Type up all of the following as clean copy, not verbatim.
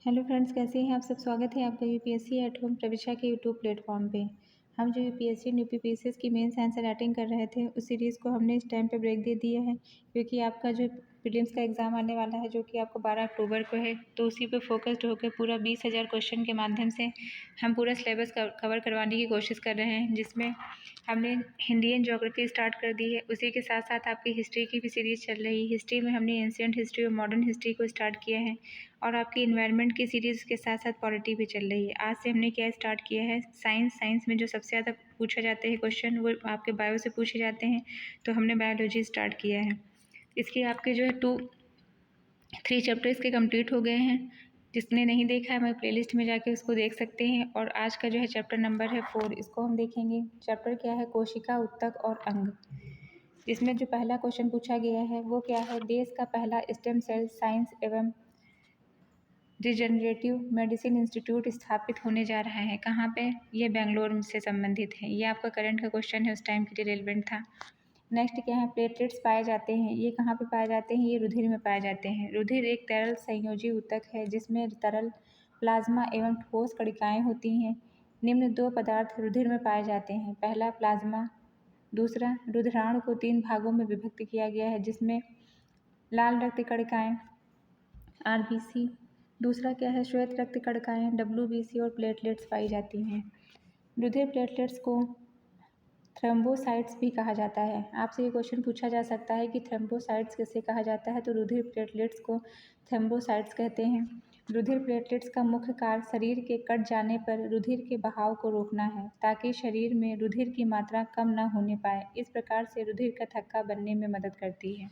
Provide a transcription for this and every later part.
Hello friends, कैसे हैं आप सब। स्वागत है आपका यूपीएससी एट होम प्रविशा के यूट्यूब प्लेटफॉर्म पे। हम जो यूपीएससी और यूपीपीसीएस की मेंस आंसर राइटिंग कर रहे थे उस सीरीज़ को हमने इस टाइम पे ब्रेक दे दिया है, क्योंकि आपका जो प्रीलिम्स का एग्ज़ाम आने वाला है जो कि आपको 12 अक्टूबर को है, तो उसी पे फोकस्ड होकर पूरा 20,000 क्वेश्चन के माध्यम से हम पूरा सिलेबस कवर करवाने की कोशिश कर रहे हैं, जिसमें हमने इंडियन ज्योग्राफी स्टार्ट कर दी है। उसी के साथ साथ आपकी हिस्ट्री की भी सीरीज़ चल रही है। हिस्ट्री में हमने एंशिएंट हिस्ट्री और मॉडर्न हिस्ट्री को स्टार्ट किया है, और आपकी इन्वायरमेंट की सीरीज़ के साथ साथ पॉलिटी भी चल रही है। आज से हमने क्या स्टार्ट किया है, साइंस में जो सबसे ज़्यादा पूछा जाते हैं क्वेश्चन वो आपके बायो से पूछे जाते हैं, तो हमने बायोलॉजी स्टार्ट किया है। इसके आपके जो है 3 चैप्टर्स के कंप्लीट हो गए हैं। जिसने नहीं देखा है हमारे प्लेलिस्ट में जाके उसको देख सकते हैं। और आज का जो है चैप्टर नंबर है 4, इसको हम देखेंगे। चैप्टर क्या है, कोशिका, ऊतक और अंग। इसमें जो पहला क्वेश्चन पूछा गया है वो क्या है, देश का पहला स्टेम सेल साइंस एवं रिजनरेटिव मेडिसिन इंस्टीट्यूट स्थापित होने जा रहा है। कहाँ पे, ये बेंगलोर से संबंधित है। ये आपका करंट का क्वेश्चन है, उस टाइम के लिए रेलिवेंट था। नेक्स्ट क्या है, प्लेटलेट्स पाए जाते हैं। ये कहाँ पे पाए जाते हैं, ये रुधिर में पाए जाते हैं। रुधिर एक तरल संयोजी ऊतक है जिसमें तरल प्लाज्मा एवं ठोस कणिकाएं होती हैं। निम्न 2 पदार्थ रुधिर में पाए जाते हैं, पहला प्लाज्मा, दूसरा रुधिराणु को 3 भागों में विभक्त किया गया है, जिसमें लाल रक्त कणिकाएं आरबीसी, दूसरा क्या है, श्वेत रक्त कणिकाएं डब्ल्यूबीसी और प्लेटलेट्स पाई जाती हैं। रुधिर प्लेटलेट्स को थ्रोम्बोसाइट्स भी कहा जाता है। आपसे ये क्वेश्चन पूछा जा सकता है कि थ्रोम्बोसाइट्स किसे कहा जाता है, तो रुधिर प्लेटलेट्स को थ्रोम्बोसाइट्स कहते हैं। रुधिर प्लेटलेट्स का मुख्य कार्य शरीर के कट जाने पर रुधिर के बहाव को रोकना है, ताकि शरीर में रुधिर की मात्रा कम न होने पाए। इस प्रकार से रुधिर का थक्का बनने में मदद करती है।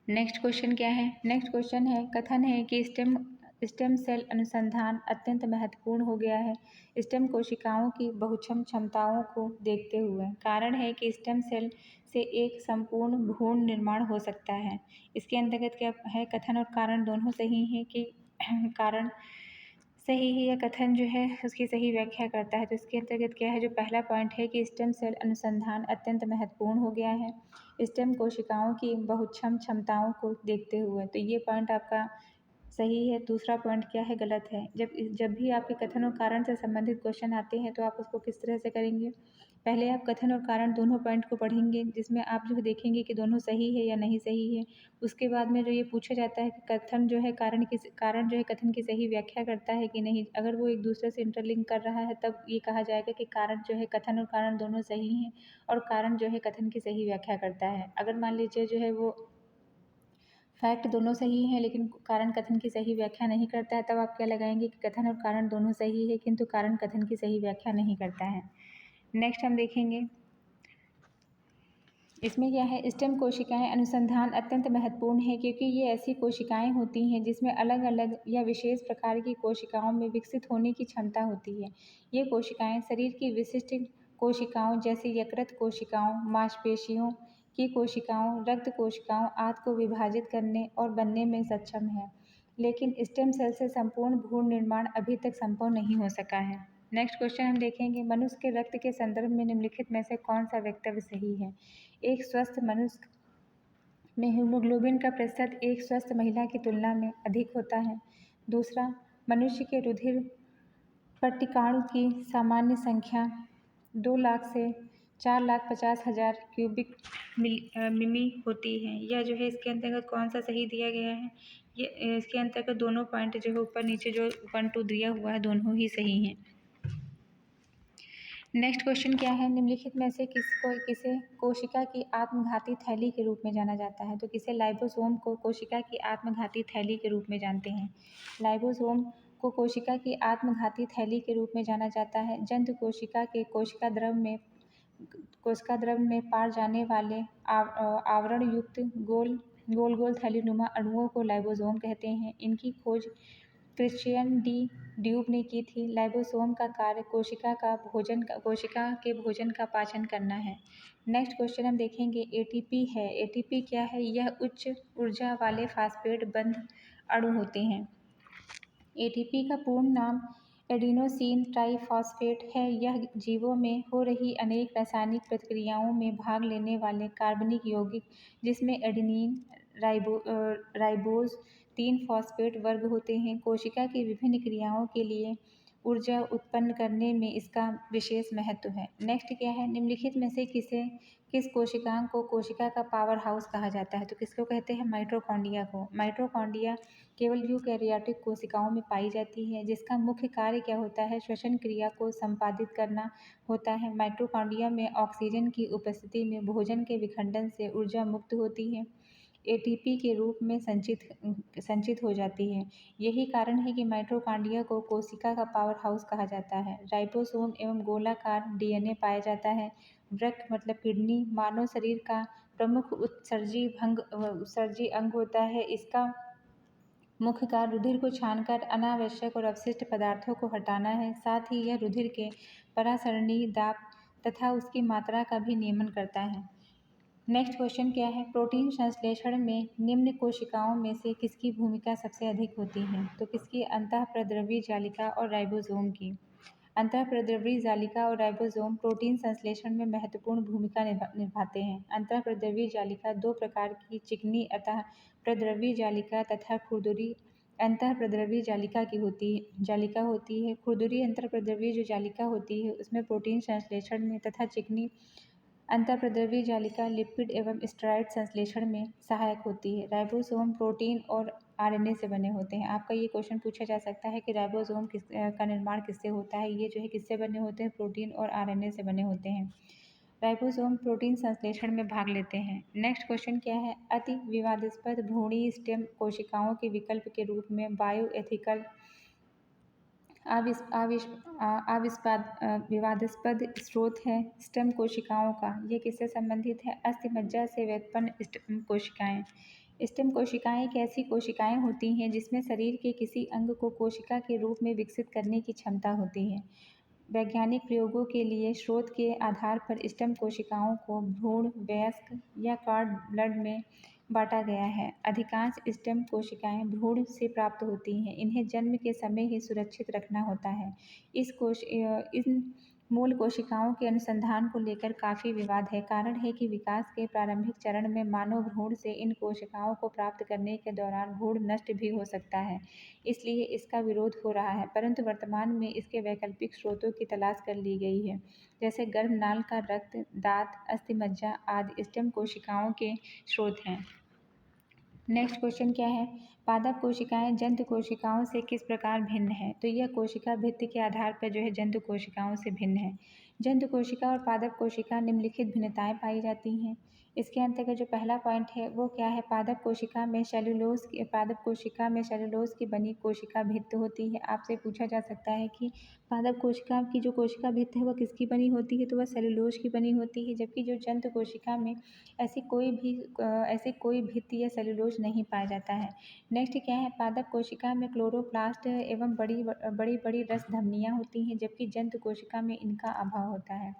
नेक्स्ट क्वेश्चन क्या है, नेक्स्ट क्वेश्चन है, कथन है कि स्टेम सेल अनुसंधान अत्यंत महत्वपूर्ण हो गया है स्टेम कोशिकाओं की बहुक्षम क्षमताओं को देखते हुए। कारण है कि स्टेम सेल से एक संपूर्ण भ्रूण निर्माण हो सकता है। इसके अंतर्गत क्या है, कथन और कारण दोनों सही है कि कारण सही है या कथन जो है उसकी सही व्याख्या करता है। तो इसके अंतर्गत क्या है, जो पहला पॉइंट है कि स्टेम सेल अनुसंधान अत्यंत महत्वपूर्ण हो गया है स्टेम कोशिकाओं की बहुक्षम क्षमताओं को देखते हुए, तो ये पॉइंट आपका सही है। दूसरा पॉइंट क्या है, गलत है। जब भी आपके कथन और कारण से संबंधित क्वेश्चन आते हैं तो आप उसको किस तरह से करेंगे, पहले आप कथन और कारण दोनों पॉइंट को पढ़ेंगे, जिसमें आप जो देखेंगे कि दोनों सही है या नहीं सही है। उसके बाद में जो ये पूछा जाता है कि कथन जो है कारण जो है कथन की सही व्याख्या करता है कि नहीं। अगर वो एक दूसरे से इंटरलिंक कर रहा है तब ये कहा जाएगा कि कारण जो है, कथन और कारण दोनों सही हैं और कारण जो है कथन की सही व्याख्या करता है। अगर मान लीजिए जो है वो फैक्ट दोनों सही हैं लेकिन कारण कथन की सही व्याख्या नहीं करता है, तब आप क्या लगाएंगे कि कथन और कारण दोनों सही है किंतु कारण कथन की सही व्याख्या नहीं करता है। नेक्स्ट हम देखेंगे, इसमें क्या है, स्टेम कोशिकाएं अनुसंधान अत्यंत महत्वपूर्ण है क्योंकि ये ऐसी कोशिकाएं होती हैं जिसमें अलग अलग या विशेष प्रकार की कोशिकाओं में विकसित होने की क्षमता होती है। ये कोशिकाएं शरीर की विशिष्ट कोशिकाओं जैसे यकृत कोशिकाओं, मांसपेशियों की कोशिकाओं, रक्त कोशिकाओं आदि को विभाजित करने और बनने में सक्षम है, लेकिन स्टेम सेल से संपूर्ण भ्रूण निर्माण अभी तक संभव नहीं हो सका है। नेक्स्ट क्वेश्चन हम देखेंगे, मनुष्य के रक्त के संदर्भ में निम्नलिखित में से कौन सा वक्तव्य सही है। एक स्वस्थ मनुष्य में हीमोग्लोबिन का प्रतिशत एक स्वस्थ महिला की तुलना में अधिक होता है। दूसरा, मनुष्य के रुधिर पट्टिकाणु की सामान्य संख्या 2 लाख से 4,50,000 क्यूबिक मिमी होती है। यह जो है इसके अंतर्गत कौन सा सही दिया गया है, ये इसके अंतर्गत दोनों पॉइंट जो है ऊपर नीचे जो 1 2 दिया हुआ है दोनों ही सही हैं। नेक्स्ट क्वेश्चन क्या है, निम्नलिखित में से किसे कोशिका की आत्मघाती थैली के रूप में जाना जाता है। तो किसे लाइबोसोम को कोशिका की आत्मघाती थैली के रूप में जानते हैं। लाइबोसोम को कोशिका की आत्मघाती थैली के रूप में जाना जाता है। जंतु कोशिका के कोशिका द्रव में पार जाने वाले आवरण युक्त गोल गोल थैलीनुमा अणुओं को लाइबोसोम कहते हैं। इनकी खोज क्रिश्चियन डी ड्यूब ने की थी। लाइबोसोम का कार्य कोशिका के भोजन का पाचन करना है। नेक्स्ट क्वेश्चन हम देखेंगे, एटीपी है। एटीपी क्या है, यह उच्च ऊर्जा वाले फास्फेट बंध अणु होते हैं। एटीपी का पूर्ण नाम एडिनोसिन ट्राइफॉस्फेट है। यह जीवों में हो रही अनेक रासायनिक प्रतिक्रियाओं में भाग लेने वाले कार्बनिक यौगिक जिसमें एडेनिन, राइबोज, 3 फॉस्फेट वर्ग होते हैं। कोशिका की विभिन्न क्रियाओं के लिए ऊर्जा उत्पन्न करने में इसका विशेष महत्व है। नेक्स्ट क्या है, निम्नलिखित में से किस कोशिकांग को कोशिका का पावर हाउस कहा जाता है? तो किसको कहते हैं? माइटोकॉन्ड्रिया को। माइटोकॉन्ड्रिया केवल यूकैरियोटिक कोशिकाओं में पाई जाती है, जिसका मुख्य कार्य क्या होता है? श्वसन क्रिया को संपादित करना होता है। माइटोकॉन्ड्रिया में ऑक्सीजन की उपस्थिति में भोजन के विखंडन से ऊर्जा मुक्त होती है, एटीपी के रूप में संचित हो जाती है। यही कारण है कि माइटोकॉन्ड्रिया को कोशिका का पावर हाउस कहा जाता है। राइबोसोम एवं गोलाकार डीएनए पाया जाता है। वृक्क मतलब किडनी मानव शरीर का प्रमुख उत्सर्जी अंग होता है। इसका मुख्य कार्य रुधिर को छानकर अनावश्यक और अपशिष्ट पदार्थों को हटाना है। साथ ही यह रुधिर के परासरणीय दाब तथा उसकी मात्रा का भी नियमन करता है। नेक्स्ट क्वेश्चन क्या है, प्रोटीन संश्लेषण में निम्न कोशिकाओं में से किसकी भूमिका सबसे अधिक होती है? तो किसकी? अंतःप्रद्रवी जालिका और राइबोसोम की। अंतःप्रद्रवी जालिका और राइबोसोम प्रोटीन संश्लेषण में महत्वपूर्ण भूमिका निभाते हैं। अंतःप्रद्रवी जालिका दो प्रकार की चिकनी अंतःप्रद्रवी जालिका तथा खुरदुरी अंतःप्रद्रवी जालिका होती है। खुरदुरी अंतःप्रद्रवी जो जालिका होती है उसमें प्रोटीन संश्लेषण में तथा चिकनी अंतःप्रद्रवी जालिका लिपिड एवं स्टेरॉयड संश्लेषण में सहायक होती है। राइबोसोम प्रोटीन और आरएनए से बने होते हैं। आपका ये क्वेश्चन पूछा जा सकता है कि राइबोसोम का निर्माण किससे होता है? ये जो है किससे बने होते हैं? प्रोटीन और आरएनए से बने होते हैं। राइबोसोम प्रोटीन संश्लेषण में भाग लेते हैं। नेक्स्ट क्वेश्चन क्या है, अति विवादास्पद भ्रूणीय स्टेम कोशिकाओं के विकल्प के रूप में बायोएथिकल विवादास्पद स्रोत है स्टेम कोशिकाओं का। ये किससे संबंधित है? अस्थिमज्जा से व्युत्पन्न स्टेम कोशिकाएं। स्टेम कोशिकाएं एक ऐसी कोशिकाएं होती हैं जिसमें शरीर के किसी अंग को कोशिका के रूप में विकसित करने की क्षमता होती है। वैज्ञानिक प्रयोगों के लिए स्रोत के आधार पर स्टेम कोशिकाओं को भ्रूण, वयस्क या कॉर्ड ब्लड में बांटा गया है। अधिकांश स्टेम कोशिकाएं भ्रूण से प्राप्त होती हैं। इन्हें जन्म के समय ही सुरक्षित रखना होता है। इन मूल कोशिकाओं के अनुसंधान को लेकर काफ़ी विवाद है। कारण है कि विकास के प्रारंभिक चरण में मानव भ्रूण से इन कोशिकाओं को प्राप्त करने के दौरान भ्रूण नष्ट भी हो सकता है, इसलिए इसका विरोध हो रहा है। परंतु वर्तमान में इसके वैकल्पिक स्रोतों की तलाश कर ली गई है, जैसे गर्भनाल का रक्त, दांत, अस्थिमज्जा आदि स्टेम कोशिकाओं के स्रोत हैं। नेक्स्ट क्वेश्चन क्या है, पादप कोशिकाएं जंतु कोशिकाओं से किस प्रकार भिन्न है? तो यह कोशिका भित्ति के आधार पर जो है जंतु कोशिकाओं से भिन्न है। जंतु कोशिका और पादप कोशिका निम्नलिखित भिन्नताएं पाई जाती हैं। इसके अंतर्गत जो पहला पॉइंट है वो क्या है, पादप कोशिका में सेलुलोज की बनी कोशिका भित्त होती है। आपसे पूछा जा सकता है कि पादप कोशिका की जो कोशिका भित्त है वह किसकी बनी होती है? तो वह सेलुलोज की बनी होती है। जबकि जो जंतु कोशिका में ऐसी कोई भित्ति या सेलुलोज नहीं पाया जाता है। नेक्स्ट क्या है, पादप कोशिका में क्लोरोप्लास्ट एवं बड़ी बड़ी रस धमनियाँ होती हैं, जबकि जंतु कोशिका में इनका अभाव होता है।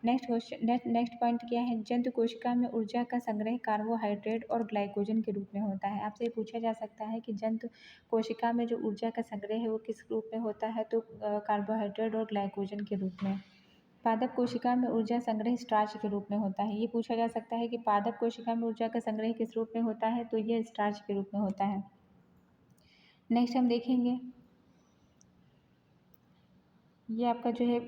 नेक्स्ट पॉइंट क्या है, जंतु कोशिका में ऊर्जा का संग्रह कार्बोहाइड्रेट और ग्लाइकोजन के रूप में होता है। आपसे पूछा जा सकता है कि जंतु कोशिका में जो ऊर्जा का संग्रह है वो किस रूप में होता है? तो कार्बोहाइड्रेट और ग्लाइकोजन के रूप में। पादप कोशिका में ऊर्जा संग्रह स्टार्च के रूप में होता है। ये पूछा जा सकता है कि पादप कोशिका में ऊर्जा का संग्रह किस रूप में होता है? तो यह स्टार्च के रूप में होता है। नेक्स्ट हम देखेंगे, ये आपका जो है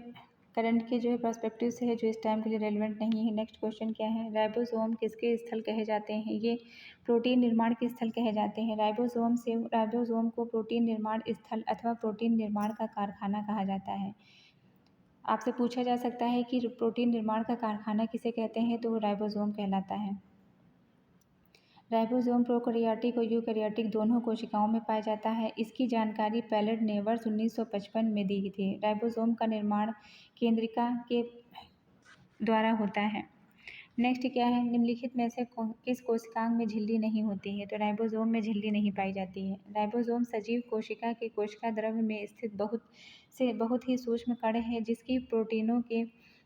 करंट के जो है पर्सपेक्टिव से है, जो इस टाइम के लिए रेलिवेंट नहीं है। नेक्स्ट क्वेश्चन क्या है, राइबोसोम किसके स्थल कहे जाते हैं? ये प्रोटीन निर्माण के स्थल कहे जाते हैं। राइबोसोम को प्रोटीन निर्माण स्थल अथवा प्रोटीन निर्माण का कारखाना कहा जाता है। आपसे पूछा जा सकता है कि प्रोटीन निर्माण का कारखाना किसे कहते हैं? तो वो राइबोसोम कहलाता है। राइबोसोम प्रोकैरियोटिक और यूकैरियोटिक दोनों कोशिकाओं में पाया जाता है। इसकी जानकारी पैलेट ने वर्ष 1955 में दी थी। राइबोसोम का निर्माण केंद्रिका के द्वारा होता है। नेक्स्ट क्या है, निम्नलिखित में से किस कोशिकांग में झिल्ली नहीं होती है? तो राइबोसोम में झिल्ली नहीं पाई जाती है। राइबोसोम सजीव कोशिका के कोशिका द्रव्य में स्थित बहुत ही सूक्ष्म कण है, जिसकी प्रोटीनों के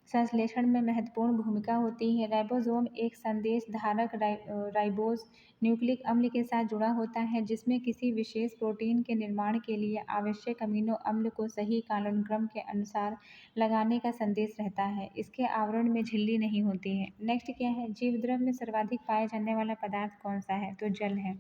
संश्लेषण में महत्वपूर्ण भूमिका होती है। राइबोसोम एक संदेश धारक राइबोज न्यूक्लिक अम्ल के साथ जुड़ा होता है, जिसमें किसी विशेष प्रोटीन के निर्माण के लिए आवश्यक अमीनो अम्ल को सही कालानुक्रम के अनुसार लगाने का संदेश रहता है। इसके आवरण में झिल्ली नहीं होती है। नेक्स्ट क्या है, जीवद्रव्य में सर्वाधिक पाया जाने वाला पदार्थ कौन सा है? तो जल है।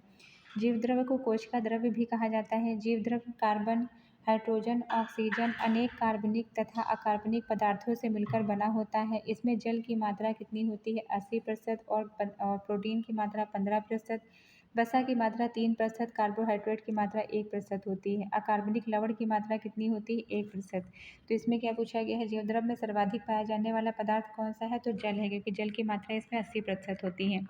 जीवद्रव्य को कोशिका द्रव्य भी कहा जाता है। जीवद्रव्य कार्बन, हाइड्रोजन, ऑक्सीजन, अनेक कार्बनिक तथा अकार्बनिक पदार्थों से मिलकर बना होता है। इसमें जल की मात्रा कितनी होती है? 80% और प्रोटीन की मात्रा 15%, वसा की मात्रा 3%, कार्बोहाइड्रेट की मात्रा 1% होती है। अकार्बनिक लवण की मात्रा कितनी होती है? 1%। तो इसमें क्या पूछा गया है? जीवद्रव्य में सर्वाधिक पाया जाने वाला पदार्थ कौन सा है? तो जल है, क्योंकि जल की मात्रा इसमें 80% होती है।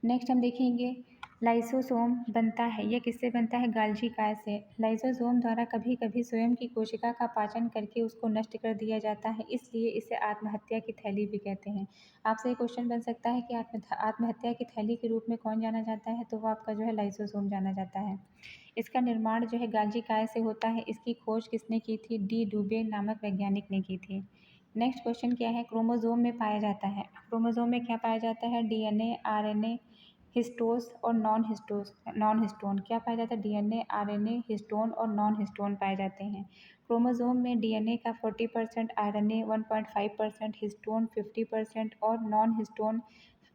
नेक्स्ट हम देखेंगे लाइसोसोम बनता है, यह किससे बनता है? गाल्जी काय से। लाइसोसोम द्वारा कभी कभी स्वयं की कोशिका का पाचन करके उसको नष्ट कर दिया जाता है, इसलिए इसे आत्महत्या की थैली भी कहते हैं। आपसे एक क्वेश्चन बन सकता है कि आत्महत्या की थैली के रूप में कौन जाना जाता है? तो वो आपका जो है लाइसोसोम जाना जाता है। इसका निर्माण जो है गाल्जी काय से होता है। इसकी खोज किसने की थी? डी डुबे नामक वैज्ञानिक ने की थी। नेक्स्ट क्वेश्चन क्या है? क्रोमोसोम में पाया जाता है। क्रोमोसोम में क्या पाया जाता है? डीएनए, आरएनए, हिस्टोस और नॉन हिस्टोन। क्या पाया जाता है? डीएनए, आरएनए, हिस्टोन और नॉन हिस्टोन पाए जाते हैं। क्रोमोसोम में डीएनए का 40%, आरएनए 1.5%, हिस्टोन 50% और नॉन हिस्टोन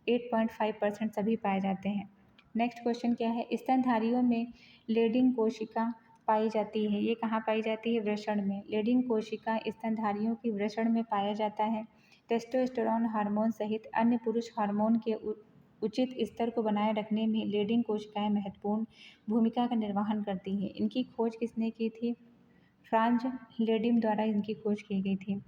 8.5% सभी पाए जाते हैं। नेक्स्ट क्वेश्चन क्या है? स्तनधारियों में लेडिंग कोशिका पाई जाती है। ये कहाँ पाई जाती है? वृषण में। लेडिंग कोशिका स्तनधारियों की वृषण में पाया जाता है। टेस्टोस्टेरोन हार्मोन सहित अन्य पुरुष हार्मोन के उचित स्तर को बनाए रखने में लेडिंग कोशिकाएं महत्वपूर्ण भूमिका का निर्वहन करती हैं। इनकी खोज किसने की थी? फ्रांज लेडिम द्वारा इनकी खोज की गई थी।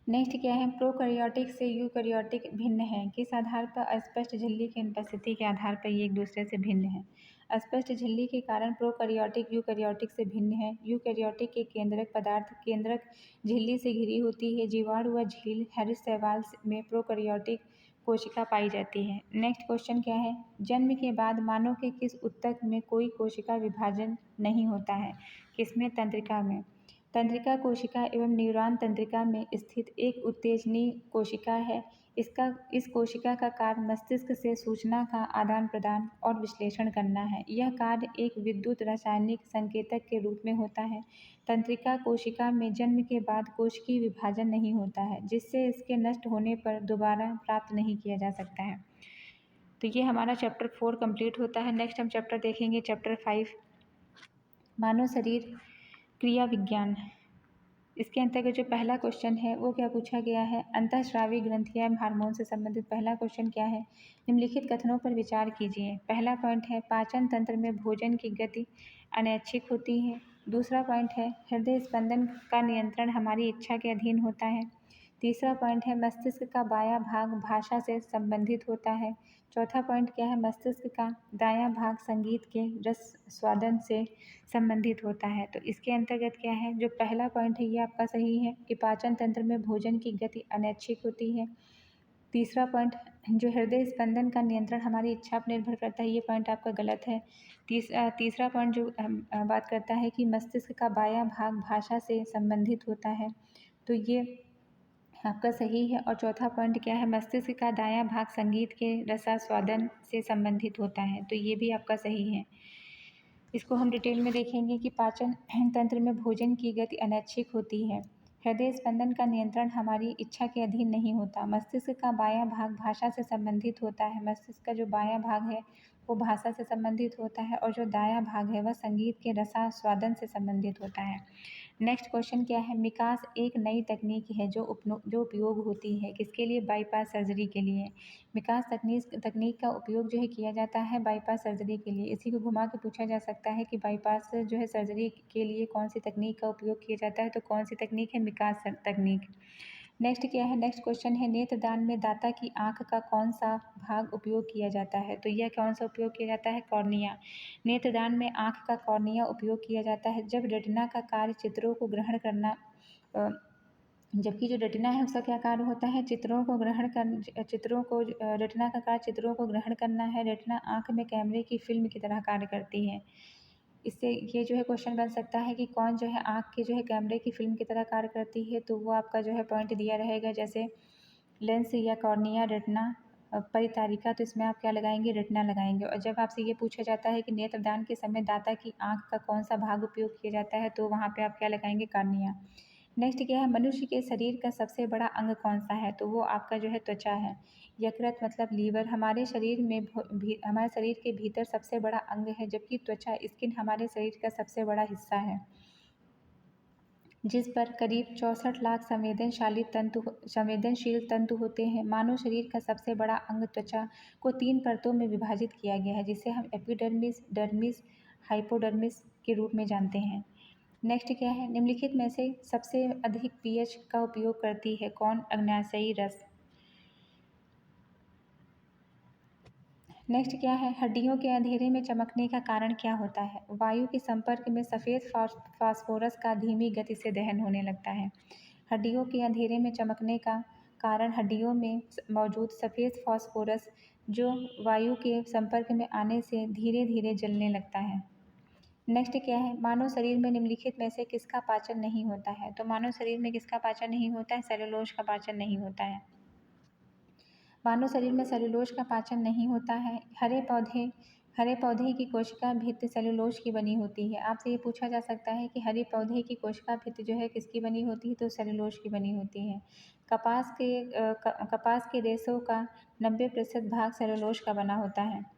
नेक्स्ट क्या है? प्रोकैरियोटिक से यूकैरियोटिक भिन्न है। किस आधार पर? अस्पष्ट झिल्ली की अनुपस्थिति के आधार पर ये एक दूसरे से भिन्न है। अस्पष्ट झिल्ली के कारण प्रोकैरियोटिक यूकैरियोटिक से भिन्न है। यूकैरियोटिक के केंद्रक पदार्थ केंद्रक झिल्ली से घिरी होती है। जीवाणु व झील हैरिस शैवाल में प्रोकैरियोटिक कोशिका पाई जाती है। नेक्स्ट क्वेश्चन क्या है? जन्म के बाद मानव के किस ऊतक में कोई कोशिका विभाजन नहीं होता है? किसमें? तंत्रिका में। तंत्रिका कोशिका एवं न्यूरॉन तंत्रिका में स्थित एक उत्तेजनी कोशिका है। इस कोशिका का कार्य मस्तिष्क से सूचना का आदान प्रदान और विश्लेषण करना है। यह कार्य एक विद्युत रासायनिक संकेतक के रूप में होता है। तंत्रिका कोशिका में जन्म के बाद कोशिकीय विभाजन नहीं होता है, जिससे इसके नष्ट होने पर दोबारा प्राप्त नहीं किया जा सकता है। तो ये हमारा चैप्टर 4 कंप्लीट होता है। नेक्स्ट हम चैप्टर देखेंगे चैप्टर 5, मानव शरीर क्रिया विज्ञान। इसके अंतर्गत जो पहला क्वेश्चन है वो क्या पूछा गया है? अंतःस्रावी ग्रंथि एवं हार्मोन से संबंधित पहला क्वेश्चन क्या है? निम्नलिखित कथनों पर विचार कीजिए। पहला पॉइंट है पाचन तंत्र में भोजन की गति अनैच्छिक होती है। दूसरा पॉइंट है हृदय स्पंदन का नियंत्रण हमारी इच्छा के अधीन होता है। तीसरा पॉइंट है मस्तिष्क का बायां भाग भाषा से संबंधित होता है। चौथा पॉइंट क्या है? मस्तिष्क का दायां भाग संगीत के रस स्वादन से संबंधित होता है। तो इसके अंतर्गत क्या है? जो पहला पॉइंट है ये आपका सही है कि पाचन तंत्र में भोजन की गति अनैच्छिक होती है। तीसरा पॉइंट जो हृदय स्पंदन का नियंत्रण हमारी इच्छा पर निर्भर करता है, ये पॉइंट आपका गलत है। तीसरा पॉइंट जो बात करता है कि मस्तिष्क का बायां भाग भाषा से संबंधित होता है, तो ये आपका सही है। और चौथा पॉइंट क्या है? मस्तिष्क का दायां भाग संगीत के रसास्वादन से संबंधित होता है, तो ये भी आपका सही है। इसको हम डिटेल में देखेंगे कि पाचन तंत्र में भोजन की गति अनैच्छिक होती है। हृदय स्पंदन का नियंत्रण हमारी इच्छा के अधीन नहीं होता। मस्तिष्क का बायां भाग भाषा से संबंधित होता है। मस्तिष्क का जो बायां भाग है वो भाषा से संबंधित होता है और जो दायां भाग है वह संगीत के रसास्वादन से संबंधित होता है। नेक्स्ट क्वेश्चन क्या है? मिकास एक नई तकनीक है जो उपयोग होती है किसके लिए? बाईपास सर्जरी के लिए। विकास तकनीक का उपयोग जो है किया जाता है बाईपास सर्जरी के लिए। इसी को घुमा के पूछा जा सकता है कि बाईपास जो है सर्जरी के लिए कौन सी तकनीक का उपयोग किया जाता है? तो कौन सी तकनीक है? विकास तकनीक। नेक्स्ट क्या है? नेक्स्ट क्वेश्चन है नेत्रदान में दाता की आँख का कौन सा भाग उपयोग किया जाता है? तो यह कौन सा उपयोग किया जाता है? कॉर्निया। नेत्रदान में आँख का कॉर्निया उपयोग किया जाता है जब रेटिना का कार्य चित्रों को ग्रहण करना जबकि जो रेटिना है उसका क्या कार्य होता है? चित्रों को रेटिना का कार्य चित्रों को ग्रहण करना है। रेटिना आँख में कैमरे की फिल्म की तरह कार्य करती है। इससे ये जो है क्वेश्चन बन सकता है कि कौन जो है आँख के जो है कैमरे की फिल्म की तरह कार्य करती है? तो वो आपका जो है पॉइंट दिया रहेगा, जैसे लेंस या कॉर्निया, रेटिना, परितारिका। तो इसमें आप क्या लगाएंगे? रेटिना लगाएंगे। और जब आपसे ये पूछा जाता है कि नेत्रदान के समय दाता की आँख का कौन सा भाग उपयोग किया जाता है, तो वहाँ पे आप क्या लगाएंगे? कॉर्निया। नेक्स्ट क्या है, मनुष्य के शरीर का सबसे बड़ा अंग कौन सा है? तो वो आपका जो है त्वचा है। यकृत मतलब लीवर हमारे शरीर में हमारे शरीर के भीतर सबसे बड़ा अंग है, जबकि त्वचा स्किन हमारे शरीर का सबसे बड़ा हिस्सा है, जिस पर करीब 64 लाख संवेदनशील तंतु होते हैं। मानव शरीर का सबसे बड़ा अंग त्वचा को 3 परतों में विभाजित किया गया है, जिसे हम एपिडर्मिस, डर्मिस, हाइपोडर्मिस के रूप में जानते हैं। नेक्स्ट क्या है, निम्नलिखित में से सबसे अधिक पीएच का उपयोग करती है कौन? अग्न्याशयी रस। नेक्स्ट क्या है, हड्डियों के अंधेरे में चमकने का कारण क्या होता है? वायु के संपर्क में सफ़ेद फास्फोरस का धीमी गति से दहन होने लगता है। हड्डियों के अंधेरे में चमकने का कारण हड्डियों में मौजूद सफ़ेद फास्फोरस जो वायु के संपर्क में आने से धीरे धीरे जलने लगता है। नेक्स्ट क्या है, मानव शरीर में निम्नलिखित में से किसका पाचन नहीं होता है? तो मानव शरीर में किसका पाचन नहीं होता है? सेलुलोज का पाचन नहीं होता है। मानव शरीर में सेलुलोज का पाचन नहीं होता है। हरे पौधे की कोशिका भित्ति सेलुलोज की बनी होती है। आपसे ये पूछा जा सकता है कि हरे पौधे की कोशिका भित्ति जो है किसकी बनी होती है? तो सेलुलोज की बनी होती है। कपास के रेशों का 90% भाग सेलुलोज का बना होता है।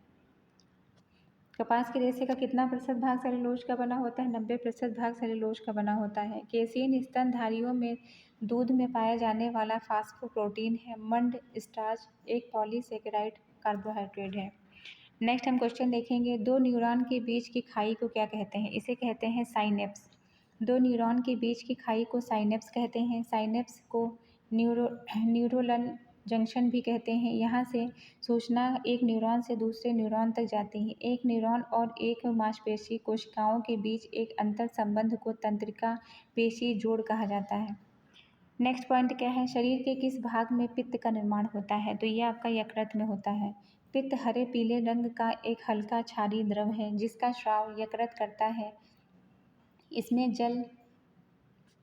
कपास के रेशे का कितना प्रतिशत भाग सेलुलोज का बना होता है? 90% भाग सेलुलोज का बना होता है। केसीन स्तनधारियों में दूध में पाया जाने वाला फास्फोप्रोटीन है। मंड स्टार्च एक पॉलीसेकेराइड कार्बोहाइड्रेट है। नेक्स्ट हम क्वेश्चन देखेंगे, दो न्यूरॉन के बीच की खाई को क्या कहते हैं? इसे कहते हैं साइनेप्स। दो न्यूरॉन के बीच की खाई को साइनेप्स कहते हैं। साइनेप्स को न्यूरोनल जंक्शन भी कहते हैं। यहाँ से सूचना एक न्यूरॉन से दूसरे न्यूरॉन तक जाती है। एक न्यूरॉन और एक मांसपेशी कोशिकाओं के बीच एक अंतर संबंध को तंत्रिका पेशी जोड़ कहा जाता है। नेक्स्ट पॉइंट क्या है, शरीर के किस भाग में पित्त का निर्माण होता है? तो ये आपका यकृत में होता है। पित्त हरे पीले रंग का एक हल्का क्षारीय द्रव है जिसका स्राव यकृत करता है। इसमें जल,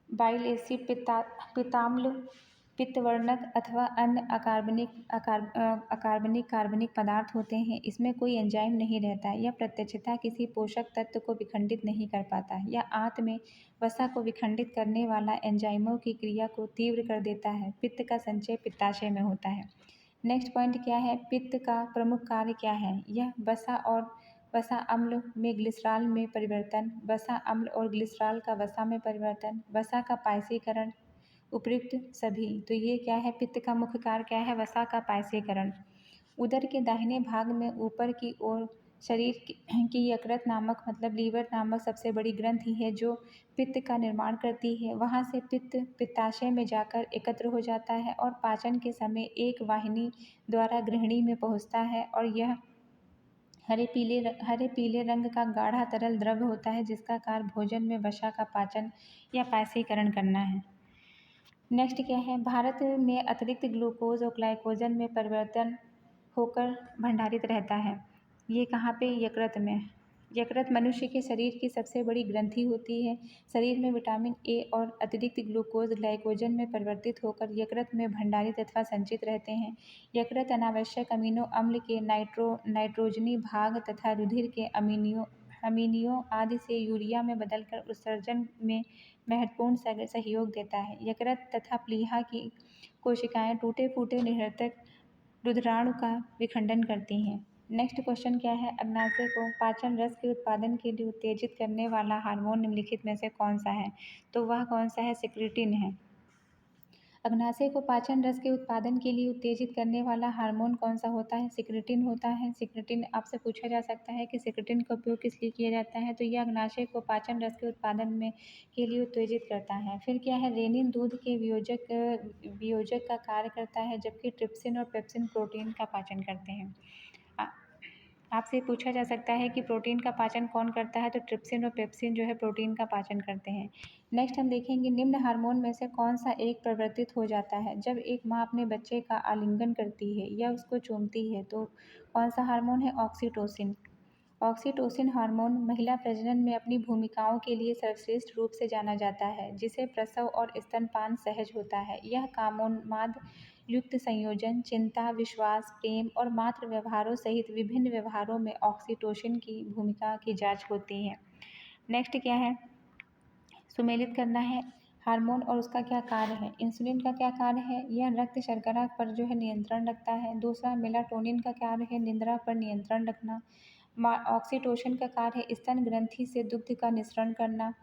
बाइल एसिड, पित्ताम्ल, पित्तवर्णक अथवा अन्य कार्बनिक पदार्थ होते हैं। इसमें कोई एंजाइम नहीं रहता है। यह प्रत्यक्षतः किसी पोषक तत्व को विखंडित नहीं कर पाता है। यह आंत में वसा को विखंडित करने वाला एंजाइमों की क्रिया को तीव्र कर देता है। पित्त का संचय पित्ताशय में होता है। नेक्स्ट पॉइंट क्या है, पित्त का प्रमुख कार्य क्या है? यह वसा अम्ल में ग्लिसरॉल में परिवर्तन, वसा अम्ल और ग्लिसरॉल का वसा में परिवर्तन, वसा का पायसीकरण, उपयुक्त सभी। तो ये क्या है, पित्त का मुख्य कार्य क्या है? वसा का पायसीकरण। उदर के दाहिने भाग में ऊपर की ओर शरीर की यकृत नामक मतलब लीवर नामक सबसे बड़ी ग्रंथि है जो पित्त का निर्माण करती है। वहाँ से पित्त पित्ताशय में जाकर एकत्र हो जाता है और पाचन के समय एक वाहिनी द्वारा गृहिणी में पहुँचता है और यह हरे पीले रंग का गाढ़ा तरल द्रव्य होता है जिसका कार्य भोजन में वसा का पाचन या पायसीकरण करना है। नेक्स्ट क्या है, भारत में अतिरिक्त ग्लूकोज और ग्लाइकोजन में परिवर्तन होकर भंडारित रहता है। ये कहाँ पे? यकृत में। यकृत मनुष्य के शरीर की सबसे बड़ी ग्रंथि होती है। शरीर में विटामिन ए और अतिरिक्त ग्लूकोज ग्लाइकोजन में परिवर्तित होकर यकृत में भंडारित अथवा संचित रहते हैं। यकृत अनावश्यक अमीनो अम्ल के नाइट्रोजनी भाग तथा रुधिर के अमीनियो आदि से यूरिया में बदलकर उत्सर्जन में महत्वपूर्ण सहयोग देता है। यकृत तथा प्लीहा की कोशिकाएं टूटे फूटे निहृतक रुधिराणु का विखंडन करती हैं। नेक्स्ट क्वेश्चन क्या है, अग्नाशय को पाचन रस के उत्पादन के लिए उत्तेजित करने वाला हार्मोन निम्नलिखित में से कौन सा है? तो वह कौन सा है? सिक्रीटिन है। अग्नाशय को पाचन रस के उत्पादन के लिए उत्तेजित करने वाला हार्मोन कौन सा होता है? सिक्रीटिन होता है। सिक्रीटिन आपसे पूछा जा सकता है कि सिक्रीटिन का उपयोग किस लिए किया जाता है? तो यह अग्नाशय को पाचन रस के उत्पादन में के लिए उत्तेजित करता है। फिर क्या है, रेनिन दूध के वियोजक का कार्य करता है जबकि ट्रिप्सिन और पेप्सिन प्रोटीन का पाचन करते हैं। आपसे पूछा जा सकता है कि प्रोटीन का पाचन कौन करता है? तो ट्रिप्सिन और पेप्सिन जो है प्रोटीन का पाचन करते हैं। नेक्स्ट हम देखेंगे, निम्न हार्मोन में से कौन सा एक प्रवर्तित हो जाता है जब एक माँ अपने बच्चे का आलिंगन करती है या उसको चूमती है? तो कौन सा हार्मोन है? ऑक्सीटोसिन। ऑक्सीटोसिन हार्मोन महिला प्रजनन में अपनी भूमिकाओं के लिए सर्वश्रेष्ठ रूप से जाना जाता है, जिसे प्रसव और स्तनपान सहज होता है। यह कामोन्माद युक्त संयोजन, चिंता, विश्वास, प्रेम और मातृ व्यवहारों सहित विभिन्न व्यवहारों में ऑक्सीटोसिन की भूमिका की जांच होती है। नेक्स्ट क्या है, सुमेलित करना है। हार्मोन और उसका क्या कार्य है। इंसुलिन का क्या कार्य है, यह रक्त शर्करा पर जो है नियंत्रण रखता है। दूसरा, मेलाटोनिन का कार्य है निद्रा पर नियंत्रण रखना। ऑक्सीटोसिन का कार्य है स्तन ग्रंथि से दुग्ध का निःसरण करना।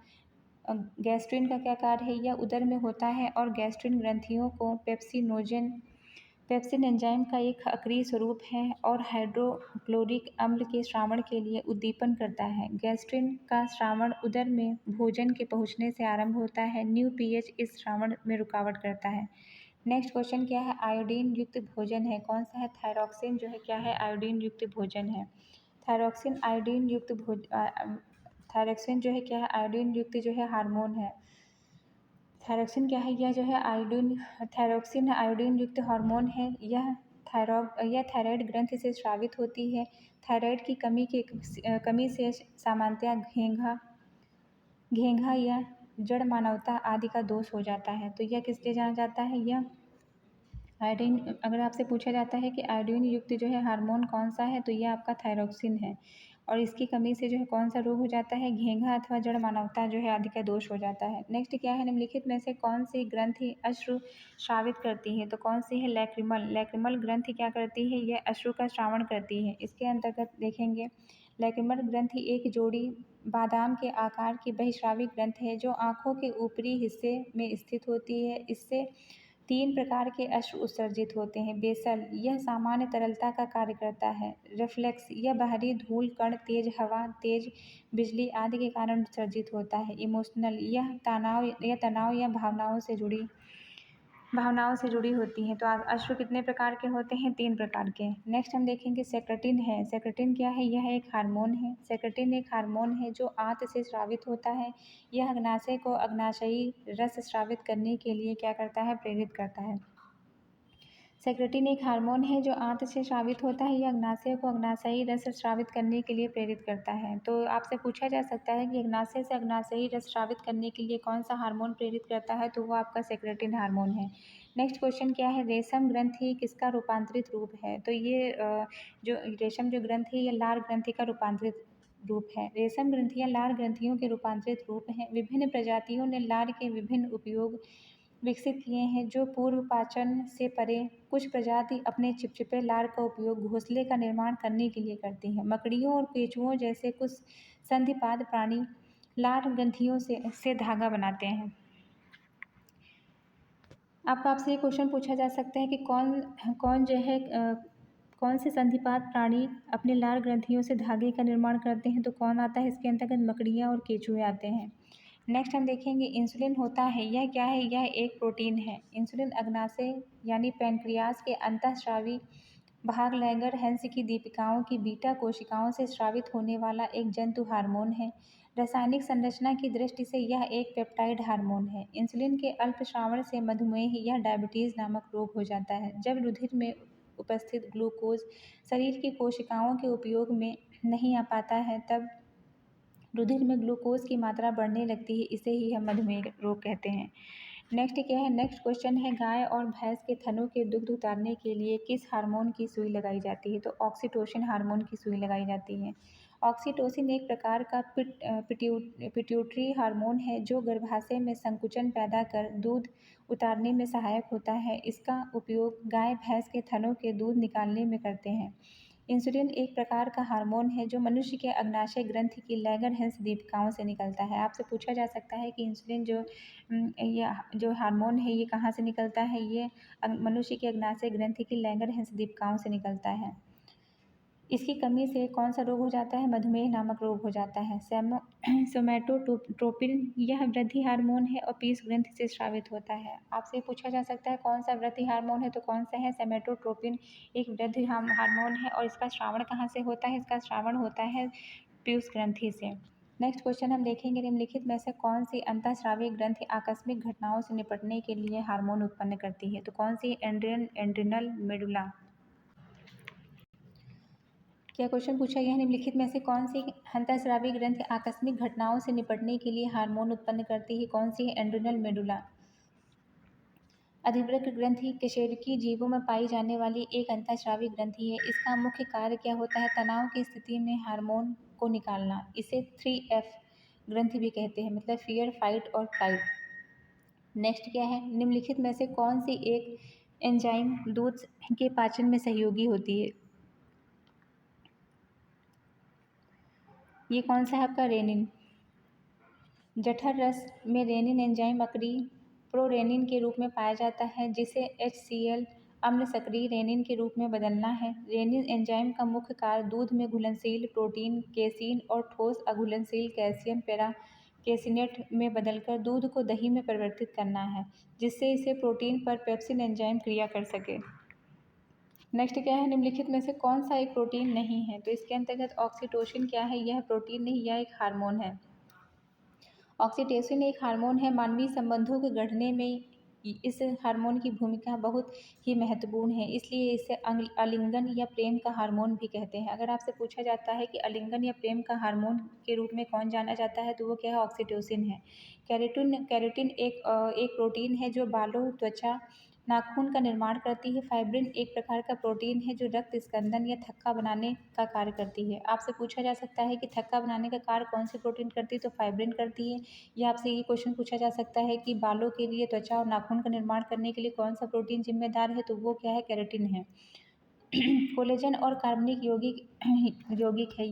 गैस्ट्रिन का क्या कार्य है, यह उदर में होता है और गैस्ट्रिन ग्रंथियों को पेप्सिन एंजाइम का एक अक्रिय स्वरूप है और हाइड्रोक्लोरिक अम्ल के स्रावण के लिए उद्दीपन करता है। गैस्ट्रिन का स्रावण उदर में भोजन के पहुंचने से आरंभ होता है। न्यू पीएच इस स्रावण में रुकावट करता है। नेक्स्ट क्वेश्चन क्या है, आयोडीन युक्त भोजन है कौन सा है। थायरॉक्सिन जो है क्या है, आयोडीन युक्त भोजन है। थायरॉक्सिन आयोडीन युक्त थायरॉक्सिन जो है क्या है, आयोडीन युक्त जो है हार्मोन है। थायरॉक्सिन क्या है, यह जो है थायरॉक्सिन आयोडीन युक्त हार्मोन है। यह थायराइड ग्रंथि से स्रावित होती है। थायराइड की कमी से सामान्यतः घेंघा या जड़ मानवता आदि का दोष हो जाता है। तो यह किस लिए जाना जाता है, यह आयोडीन, अगर आपसे पूछा जाता है कि आयोडीन युक्त जो है हार्मोन कौन सा है, तो यह आपका थायरॉक्सिन है। और इसकी कमी से जो है कौन सा रोग हो जाता है, घेंघा अथवा जड़ मानवता जो है आदि का दोष हो जाता है। नेक्स्ट क्या है, निम्नलिखित में से कौन सी ग्रंथि अश्रु स्रावित करती है। तो कौन सी है, लैक्रिमल ग्रंथि क्या करती है, यह अश्रु का श्रावण करती है। इसके अंतर्गत देखेंगे, लैक्रिमल ग्रंथि एक जोड़ी बादाम के आकार की बहिस्रावी ग्रंथि है जो आँखों के ऊपरी हिस्से में स्थित होती है। इससे 3 प्रकार के अश्रु उत्सर्जित होते हैं। बेसल, यह सामान्य तरलता का कार्य करता है। रिफ्लेक्स, यह बाहरी धूल कण, तेज हवा, तेज बिजली आदि के कारण उत्सर्जित होता है। इमोशनल, यह तनाव या भावनाओं से जुड़ी होती हैं। तो अश्रु कितने प्रकार के होते हैं, 3 प्रकार के। नेक्स्ट हम देखेंगे सेक्रेटिन है। सेक्रेटिन क्या है, यह एक हार्मोन है। सेक्रेटिन एक हार्मोन है जो आंत से स्रावित होता है। यह अग्नाशय को अग्नाशयी रस स्रावित करने के लिए क्या करता है, प्रेरित करता है। सेक्रेटिन एक हार्मोन है जो आंत से स्रावित होता है। यह अग्नाशय को अग्नाशयी रस स्रावित करने के लिए प्रेरित करता है। तो आपसे पूछा जा सकता है कि अग्नाशय से अग्नाशयी रस स्रावित करने के लिए कौन सा हार्मोन प्रेरित करता है, तो वो आपका सेक्रेटिन हार्मोन है। नेक्स्ट क्वेश्चन क्या है, रेशम ग्रंथि किसका रूपांतरित रूप है। तो ये जो रेशम जो ग्रंथि है, यह लार ग्रंथि का रूपांतरित रूप है। रेशम ग्रंथियां लार ग्रंथियों के रूपांतरित रूप हैं। विभिन्न प्रजातियों ने लार के विभिन्न उपयोग विकसित किए हैं जो पूर्व पाचन से परे। कुछ प्रजाति अपने चिपचिपे लार का उपयोग घोंसले का निर्माण करने के लिए करती हैं। मकड़ियों और केंचुओं जैसे कुछ संधिपाद प्राणी लार ग्रंथियों से धागा बनाते हैं। अब आपसे ये क्वेश्चन पूछा जा सकता है कि कौन जो है कौन से संधिपाद प्राणी अपने लार ग्रंथियों से धागे का निर्माण करते हैं, तो कौन आता है इसके अंतर्गत, मकड़ियाँ और केंचुए आते हैं। नेक्स्ट हम देखेंगे इंसुलिन होता है, यह क्या है, यह एक प्रोटीन है। इंसुलिन अग्नाशय यानी पैनक्रियाज के अंतःस्रावी भाग लैंगर-हैंस की दीपिकाओं की बीटा कोशिकाओं से स्रावित होने वाला एक जंतु हार्मोन है। रासायनिक संरचना की दृष्टि से यह एक पेप्टाइड हार्मोन है। इंसुलिन के अल्प श्रावण से मधुमेह या डायबिटीज़ नामक रोग हो जाता है। जब रुधिर में उपस्थित ग्लूकोज शरीर की कोशिकाओं के उपयोग में नहीं आ पाता है, तब रुधिर में ग्लूकोज की मात्रा बढ़ने लगती है। इसे ही हम मधुमेह रोग कहते हैं। नेक्स्ट क्या है, नेक्स्ट क्वेश्चन है, गाय और भैंस के थनों के दुग्ध उतारने के लिए किस हार्मोन की सुई लगाई जाती है। तो ऑक्सीटोसिन हार्मोन की सुई लगाई जाती है। ऑक्सीटोसिन एक प्रकार का पिट्यूटरी हार्मोन है जो गर्भाशय में संकुचन पैदा कर दूध उतारने में सहायक होता है। इसका उपयोग गाय भैंस के थनों के दूध निकालने में करते हैं। इंसुलिन एक प्रकार का हार्मोन है जो मनुष्य के अग्नाशय ग्रंथि की लैंगर-हैंस दीपिकाओं से निकलता है। आपसे पूछा जा सकता है कि इंसुलिन जो हार्मोन है ये कहाँ से निकलता है, ये मनुष्य के अग्नाशय ग्रंथि की लैंगर-हैंस दीपिकाओं से निकलता है। इसकी कमी से कौन सा रोग हो जाता है, मधुमेह नामक रोग हो जाता है। सोमैटोट्रोपिन, यह वृद्धि हार्मोन है और पीस ग्रंथि से स्रावित होता है। आपसे पूछा जा सकता है कौन सा वृद्धि हार्मोन है, तो कौन सा है, सोमैटोट्रोपिन एक वृद्धि हार्मोन है और इसका स्रावण कहाँ से होता है, इसका स्रावण होता है पीयूष ग्रंथि से। नेक्स्ट क्वेश्चन हम देखेंगे, निम्नलिखित में से कौन सी अंतःस्रावी ग्रंथि आकस्मिक घटनाओं से निपटने के लिए हार्मोन उत्पन्न करती है। तो कौन सी, एड्रिनल मेडुला। क्या क्वेश्चन पूछा गया है, निम्नलिखित में से कौन सी अंतःस्रावी ग्रंथि आकस्मिक घटनाओं से निपटने के लिए हार्मोन उत्पन्न करती है, कौन सी है, एड्रिनल मेडुला। अधिवृक्क ग्रंथि कशेरुकी जीवों में पाई जाने वाली एक अंतःस्रावी ग्रंथि है। इसका मुख्य कार्य क्या होता है, तनाव की स्थिति में हार्मोन को निकालना। इसे 3F ग्रंथि भी कहते हैं, मतलब फियर, फाइट और फ्लाइट। नेक्स्ट क्या है, निम्नलिखित में से कौन सी एक एंजाइम दूध के पाचन में सहयोगी होती है? ये कौन सा है आपका? रेनिन। जठर रस में रेनिन एंजाइम अक्रिय प्रोरेनिन के रूप में पाया जाता है, जिसे HCl अम्ल सक्रिय रेनिन के रूप में बदलना है। रेनिन एंजाइम का मुख्य कार्य दूध में घुलनशील प्रोटीन केसीन और ठोस अघुलनशील कैल्शियम पेराकेसिनेट में बदलकर दूध को दही में परिवर्तित करना है, जिससे इसे प्रोटीन पर पेप्सिन एंजाइम क्रिया कर सके। नेक्स्ट क्या है, निम्नलिखित में से कौन सा एक प्रोटीन नहीं है? तो इसके अंतर्गत ऑक्सीटोसिन क्या है? यह प्रोटीन नहीं, यह एक हार्मोन है। ऑक्सीटोसिन एक हार्मोन है। मानवीय संबंधों के गढ़ने में इस हार्मोन की भूमिका बहुत ही महत्वपूर्ण है, इसलिए इसे आलिंगन या प्रेम का हार्मोन भी कहते हैं। अगर आपसे पूछा जाता है कि आलिंगन या प्रेम का हार्मोन के रूप में कौन जाना जाता है, तो वो क्या है? ऑक्सीटोसिन है। कैरेटिन एक प्रोटीन है जो बालों, त्वचा, नाखून का निर्माण करती है। फाइब्रिन एक प्रकार का प्रोटीन है जो रक्त स्कंदन या थक्का बनाने का कार्य करती है। आपसे पूछा जा सकता है कि थक्का बनाने का कार्य कौन सी प्रोटीन करती है? तो फाइब्रिन करती है। या आपसे ये क्वेश्चन पूछा जा सकता है कि बालों के लिए, त्वचा और नाखून का निर्माण करने के लिए कौन सा प्रोटीन जिम्मेदार है? तो वो क्या है? केराटिन है। कोलेजन और कार्बनिक यौगिक है,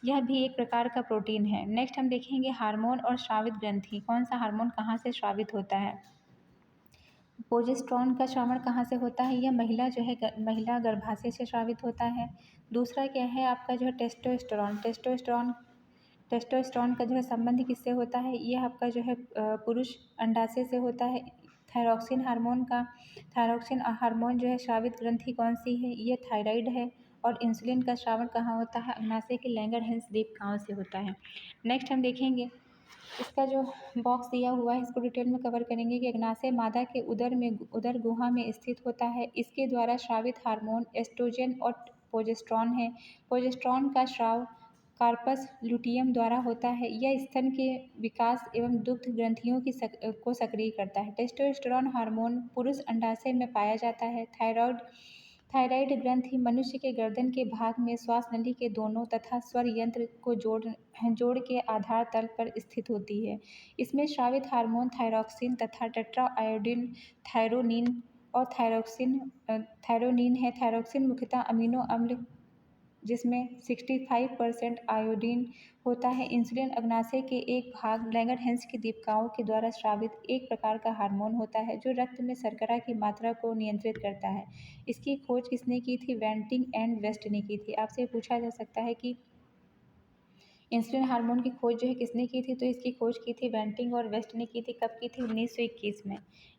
यह भी एक प्रकार का प्रोटीन है। नेक्स्ट हम देखेंगे हार्मोन और स्रावित ग्रंथि। कौन सा हार्मोन कहाँ से स्रावित होता है? प्रोजेस्टेरॉन का स्रावण कहाँ से होता है? यह महिला गर्भाशय से स्रावित होता है। दूसरा क्या है आपका जो है टेस्टोस्टेरोन का जो है संबंध किससे होता है? यह आपका जो है पुरुष अंडाशय से होता है। थायरॉक्सिन हार्मोन जो है स्रावित ग्रंथि कौन सी है? ये थायराइड है। और इंसुलिन का स्रावण कहाँ होता है? अग्नाशय के लैंगरहैंस दीपकाओं से होता है। नेक्स्ट हम देखेंगे इसका जो बॉक्स दिया हुआ है, इसको डिटेल में कवर करेंगे कि अग्नाशय मादा के उदर गुहा में स्थित होता है। इसके द्वारा स्रावित हार्मोन एस्ट्रोजन और प्रोजेस्टेरॉन है। प्रोजेस्टेरॉन का स्राव कार्पस ल्यूटियम द्वारा होता है। यह स्तन के विकास एवं दुग्ध ग्रंथियों को सक्रिय करता है। टेस्टोस्टेरोन हार्मोन पुरुष अंडाशय में पाया जाता है। थायराइड ग्रंथि मनुष्य के गर्दन के भाग में श्वास नली के दोनों तथा स्वर यंत्र को जोड़ के आधार तल पर स्थित होती है। इसमें स्रावित हार्मोन थायरॉक्सिन तथा टेट्रा आयोडीन थायरोनिन और थायरोनिन है। थायरॉक्सिन मुख्यतः अमीनो अम्ल जिसमें 65% आयोडीन होता है। इंसुलिन अग्नाशय के एक भाग लैंगरहैंस की दीपिकाओं के द्वारा स्रावित एक प्रकार का हार्मोन होता है जो रक्त में शर्करा की मात्रा को नियंत्रित करता है। इसकी खोज किसने की थी? वेंटिंग एंड वेस्ट ने की थी। आपसे पूछा जा सकता है कि इंसुलिन हार्मोन की खोज जो है किसने की थी? तो इसकी खोज की थी वेंटिंग और वेस्ट ने की थी। कब की थी? 1921 में।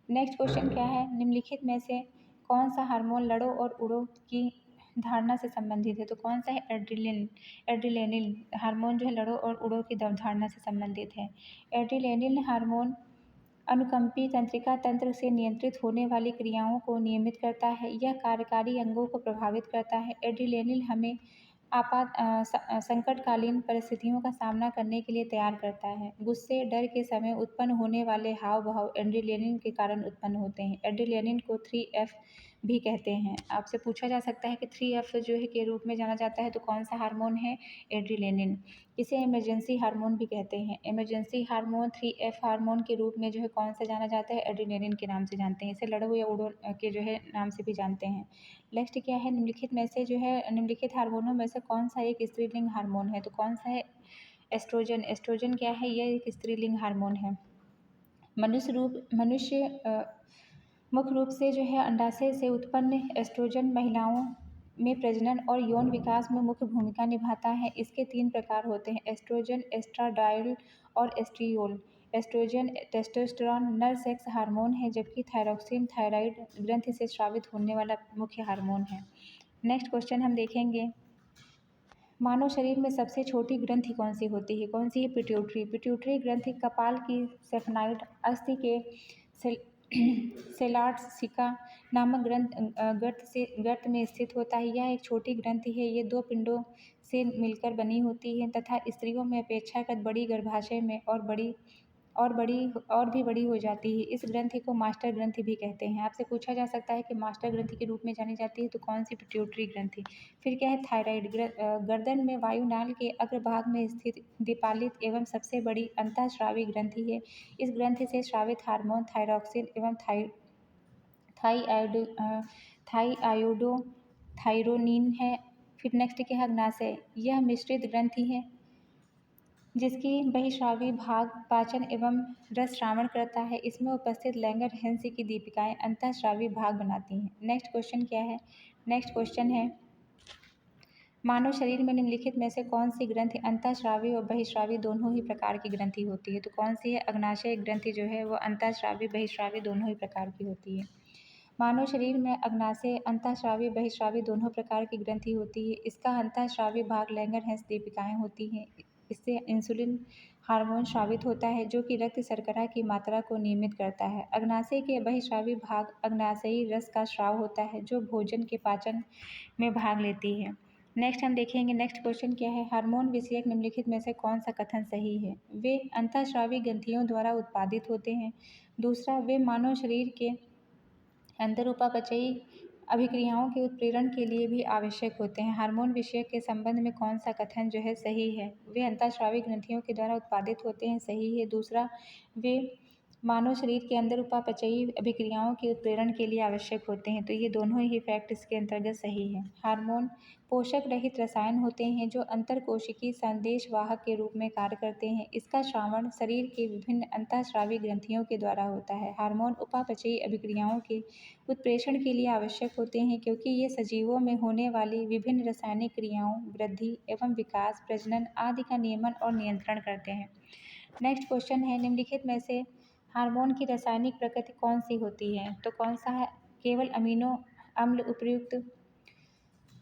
नेक्स्ट क्वेश्चन क्या है, निम्नलिखित में से कौन सा हार्मोन लड़ो और उड़ो की धारणा से संबंधित है? तो कौन सा है? एड्रिलेनिन हार्मोन जो है लड़ो और उड़ो की धारणा से संबंधित है। एड्रिलेनिन हार्मोन अनुकंपी तंत्रिका तंत्र से नियंत्रित होने वाली क्रियाओं को नियमित करता है। यह कार्यकारी अंगों को प्रभावित करता है। एड्रिलेनिन हमें संकटकालीन परिस्थितियों का सामना करने के लिए तैयार करता है। गुस्से, डर के समय उत्पन्न होने वाले हाव भाव एड्रिलेनिन के कारण उत्पन्न होते हैं। एड्रिलेनिन को 3F भी कहते हैं। आपसे पूछा जा सकता है कि 3F जो है के रूप में जाना जाता है, तो कौन सा हार्मोन है? एड्रिलेनिन। इसे इमरजेंसी हार्मोन भी कहते हैं। इमरजेंसी हार्मोन 3F हार्मोन के रूप में जो है कौन सा जाना जाता है? एड्रिलेनिन के नाम से जानते हैं। इसे लड़ो या उड़ो के जो है नाम से भी जानते हैं। नेक्स्ट क्या है, निम्नलिखित में से जो है निम्नलिखित हार्मोनों में से कौन सा एक स्त्रीलिंग हार्मोन है? तो कौन सा है? एस्ट्रोजन। एस्ट्रोजन क्या है? यह एक स्त्रीलिंग हार्मोन है। मनुष्य मुख्य रूप से जो है अंडाशय से उत्पन्न एस्ट्रोजन महिलाओं में प्रजनन और यौन विकास में मुख्य भूमिका निभाता है। इसके 3 प्रकार होते हैं: एस्ट्रोजन, एस्ट्राडायल और एस्ट्रियोल। एस्ट्रोजन टेस्टोस्टेरोन नर सेक्स हार्मोन है, जबकि थायरॉक्सिन थायराइड ग्रंथि से स्रावित होने वाला मुख्य हार्मोन है। नेक्स्ट क्वेश्चन हम देखेंगे, मानव शरीर में सबसे छोटी ग्रंथि कौन सी होती है? कौन सी है? पिट्यूटरी। पिट्यूटरी ग्रंथि कपाल की सेफनाइड अस्थि के सेलार्सिका नामक गर्त में स्थित होता है। यह एक छोटी ग्रंथि है। ये 2 पिंडों से मिलकर बनी होती है तथा स्त्रियों में अपेक्षाकृत बड़ी गर्भाशय में और बड़ी और भी बड़ी हो जाती है। इस ग्रंथि को मास्टर ग्रंथि भी कहते हैं। आपसे पूछा जा सकता है कि मास्टर ग्रंथि के रूप में जानी जाती है तो कौन सी? पिट्यूटरी ग्रंथि। फिर क्या है? थायराइड। गर्दन में वायुनाल के अग्रभाग में स्थित दीपालित एवं सबसे बड़ी अंतःस्रावी ग्रंथि है। इस ग्रंथि से स्रावित हार्मोन थायरॉक्सिन एवं थाइरोनिन है। फिर नेक्स्ट क्या है? अग्नाशय। यह मिश्रित ग्रंथि है जिसकी बहिस्रावी भाग पाचन एवं रस श्रावण करता है। इसमें उपस्थित लैंगर हैंसी की दीपिकाएं अंतःस्रावी भाग बनाती हैं। नेक्स्ट क्वेश्चन क्या है? नेक्स्ट क्वेश्चन है, मानव शरीर में निम्नलिखित में से कौन सी ग्रंथि अंतःस्रावी और बहिस्रावी दोनों ही प्रकार की ग्रंथि होती है? तो कौन सी है? अग्नाशय ग्रंथि जो है वो अंतःस्रावी बहिस्रावी दोनों ही प्रकार की होती है। मानव शरीर में अग्नाशय अंतःस्रावी बहिस्रावी दोनों प्रकार की ग्रंथि होती है। इसका अंतःस्रावी भाग लैंगरहैंस दीपिकाएं होती हैं। इससे इंसुलिन हार्मोन स्रावित होता है जो कि रक्त शर्करा की मात्रा को नियमित करता है। अग्नाशय के बहिस्रावी भाग अग्नाशयी रस का स्राव होता है जो भोजन के पाचन में भाग लेती है। नेक्स्ट हम देखेंगे, नेक्स्ट क्वेश्चन क्या है? हार्मोन विषयक निम्नलिखित में से कौन सा कथन सही है? वे अंतःस्रावी ग्रंथियों द्वारा उत्पादित होते हैं। दूसरा, वे मानव शरीर के अंदर उपापचयी अभिक्रियाओं के उत्प्रेरण के लिए भी आवश्यक होते हैं। हार्मोन विषय के संबंध में कौन सा कथन जो है सही है? वे अंतःस्रावी ग्रंथियों के द्वारा उत्पादित होते हैं, सही है। दूसरा, वे मानव शरीर के अंदर उपापचयी अभिक्रियाओं के उत्प्रेरण के लिए आवश्यक होते हैं, तो ये दोनों ही फैक्ट इसके अंतर्गत सही है। हार्मोन पोषक रहित रसायन होते हैं जो अंतरकोशिकीय संदेशवाहक के रूप में कार्य करते हैं। इसका श्रावण शरीर के विभिन्न अंतःस्रावी ग्रंथियों के द्वारा होता है। हार्मोन उपापचयी अभिक्रियाओं के उत्प्रेषण के लिए आवश्यक होते हैं क्योंकि ये सजीवों में होने वाली विभिन्न रासायनिक क्रियाओं, वृद्धि एवं विकास, प्रजनन आदि का नियमन और नियंत्रण करते हैं। नेक्स्ट क्वेश्चन है, निम्नलिखित में से हार्मोन की रासायनिक प्रकृति कौन सी होती है? तो कौन सा है? केवल अमीनो अम्ल उपयुक्त,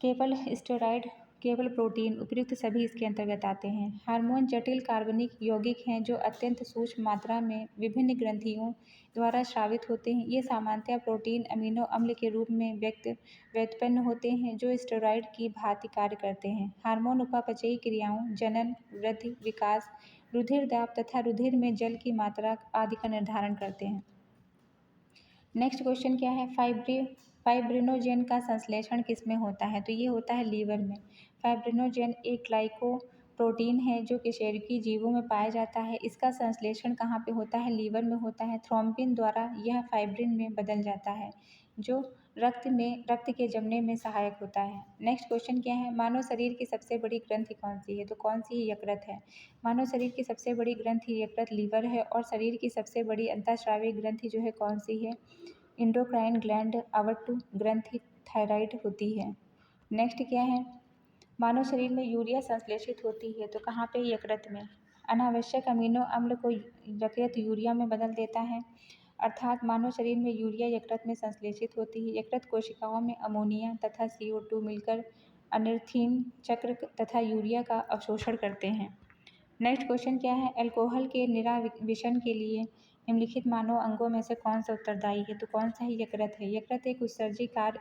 केवल स्टेरॉयड, केवल प्रोटीन उपयुक्त सभी इसके अंतर्गत आते हैं। हार्मोन जटिल कार्बनिक यौगिक हैं जो अत्यंत सूक्ष्म मात्रा में विभिन्न ग्रंथियों द्वारा स्रावित होते हैं। ये सामान्यतः प्रोटीन अमीनो अम्ल के रूप में व्युत्पन्न होते हैं जो स्टेरॉयड की भांति कार्य करते हैं। हार्मोन उपापचयी क्रियाओं, जनन, वृद्धि, विकास, रुधिर दाब तथा रुधिर में जल की मात्रा आदि का निर्धारण करते हैं। नेक्स्ट क्वेश्चन क्या है? फाइब्रिनोजेन का संश्लेषण किसमें होता है? तो ये होता है लीवर में। फाइब्रिनोजेन एक ग्लाइकोप्रोटीन है जो कशेरुकी जीवों में पाया जाता है। इसका संश्लेषण कहाँ पे होता है? लीवर में होता है। थ्रोम्बिन द्वारा यह फाइब्रिन में बदल जाता है जो रक्त के जमने में सहायक होता है। नेक्स्ट क्वेश्चन क्या है? मानव शरीर की सबसे बड़ी ग्रंथि कौन सी है? तो कौन सी? यकृत है। मानव शरीर की सबसे बड़ी ग्रंथि यकृत लीवर है और शरीर की सबसे बड़ी अंतःस्रावी ग्रंथि जो है कौन सी है? इंडोक्राइन ग्लैंड अवट्टु ग्रंथि थायराइड होती है। नेक्स्ट क्या है? मानव शरीर में यूरिया संश्लेषित होती है तो कहाँ पे? यकृत में। अनावश्यक अमीनो अम्ल को यकृत यूरिया में बदल देता है, अर्थात मानव शरीर में यूरिया यकृत में संश्लेषित होती है। यकृत कोशिकाओं में अमोनिया तथा CO2 मिलकर अनिरथीन चक्र तथा यूरिया का अवशोषण करते हैं। नेक्स्ट क्वेश्चन क्या है? अल्कोहल के निराविशन के लिए निम्नलिखित मानव अंगों में से कौन सा उत्तरदायी है? तो कौन सा है? यकृत है। यकृत एक उत्सर्जी कार्य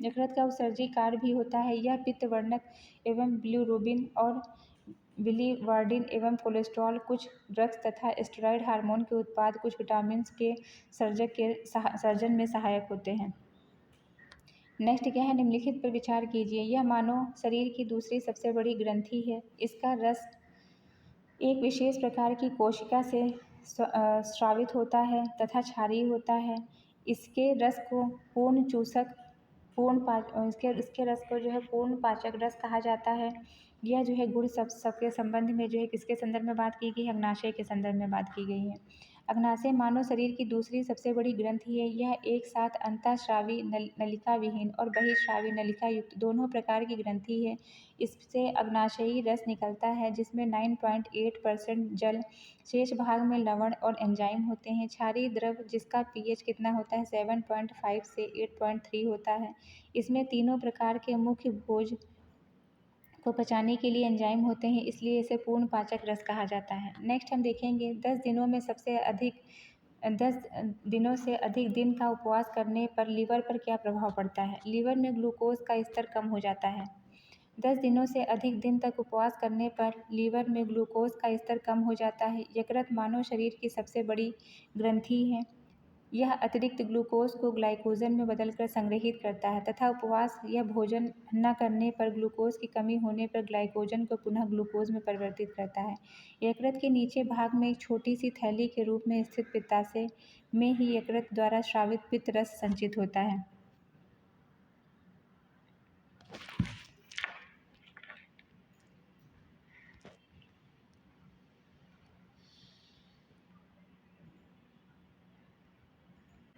यकृत का उत्सर्जी कार्य भी होता है। यह पित्तवर्णक एवं बिलिरुबिन और बिलीवर्डिन एवं कोलेस्ट्रॉल, कुछ ड्रग्स तथा स्टेरॉयड हार्मोन के उत्पाद, कुछ विटामिन के सर्जन में सहायक होते हैं। नेक्स्ट क्या है? निम्नलिखित पर विचार कीजिए। यह मानव शरीर की दूसरी सबसे बड़ी ग्रंथि है। इसका रस एक विशेष प्रकार की कोशिका से स्रावित होता है तथा क्षारीय होता है। इसके रस को इसके रस को जो है पूर्ण पाचक रस कहा जाता है। यह जो है गुण सबके संबंध में जो है किसके संदर्भ में बात की गई है? अग्नाशय के संदर्भ में बात की गई है। अग्नाशय मानव शरीर की दूसरी सबसे बड़ी ग्रंथि है। यह एक साथ अंतःस्रावी नलिका विहीन और बहिःस्रावी नलिका युक्त दोनों प्रकार की ग्रंथि है। इससे अग्नाशयी रस निकलता है जिसमें 9.8% जल, शेष भाग में लवण और एंजाइम होते हैं। क्षारीय द्रव जिसका pH कितना होता है? 7.5 से 8.3 होता है। इसमें तीनों प्रकार के मुख्य भोज को पचाने के लिए एंजाइम होते हैं, इसलिए इसे पूर्ण पाचक रस कहा जाता है। नेक्स्ट हम देखेंगे 10 दिनों से अधिक दिन का उपवास करने पर लीवर पर क्या प्रभाव पड़ता है? लीवर में ग्लूकोज का स्तर कम हो जाता है। 10 दिनों से अधिक दिन तक उपवास करने पर लीवर में ग्लूकोज का स्तर कम हो जाता है। यकृत मानव शरीर की सबसे बड़ी ग्रंथि है। यह अतिरिक्त ग्लूकोज को ग्लाइकोजन में बदलकर संग्रहित करता है तथा उपवास या भोजन न करने पर ग्लूकोज की कमी होने पर ग्लाइकोजन को पुनः ग्लूकोज में परिवर्तित करता है। यकृत के नीचे भाग में एक छोटी सी थैली के रूप में स्थित पित्ताशय में ही यकृत द्वारा स्रावित पित्त रस संचित होता है।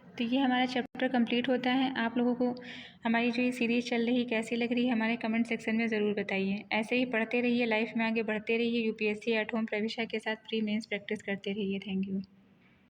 तो ये हमारा चैप्टर कंप्लीट होता है। आप लोगों को हमारी जो ये सीरीज़ चल रही कैसी लग रही है हमारे कमेंट सेक्शन में ज़रूर बताइए। ऐसे ही पढ़ते रहिए, लाइफ में आगे बढ़ते रहिए, यूपीएससी एट होम प्रविष्या के साथ प्री मेंस प्रैक्टिस करते रहिए। Thank you.